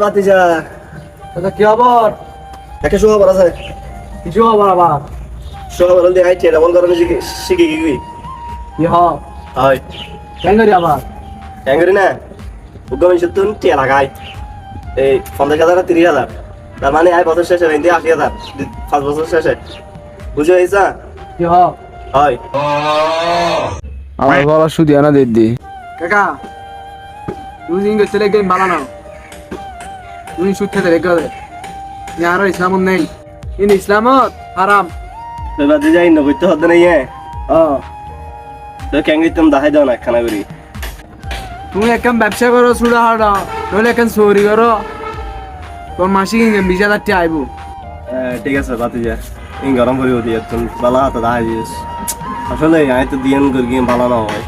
ভাতিজা দাদা কি খবর? একটা সুখবর আছে। কিছু খবর আবার? সুখবর হলে আইটি ডাবল করে শিখে গিয়ে কি হয় কেন করি আবার? ক্যাঙ্গারি না উদ্গম সত্তর টিয়া লাগাই এই 50,000 30,000 তার মানে আয় বছর শেষে 80,000 5 বছর শেষে বুঝে হয়েছা কি হয় আমার বাবা শুধু আনা দিদি কাকা তুমি জিজ্ঞেস ছেলে গেম ভালো নাও তুমি সুদ খেতে রেখে দে আর ইসলামত নেই ইন ইসলামত হারাম তো বাদে যাই না করতে হতে নাই ও তো ক্যাঙ্গারি তুমি দেখাই দাও না খানা করি তুমি একদম ব্যবসা করো সুদা হারা নইলে একদম চুরি করো তোর মাসিক ইনকাম 20,000 টাকা আইবো ঠিক আছে ভাতিজা গরম করে দিয়ে তুমি বালা হাতে দেখাই দিস আসলে আমি তো দিয়ান করি ভালো না হয়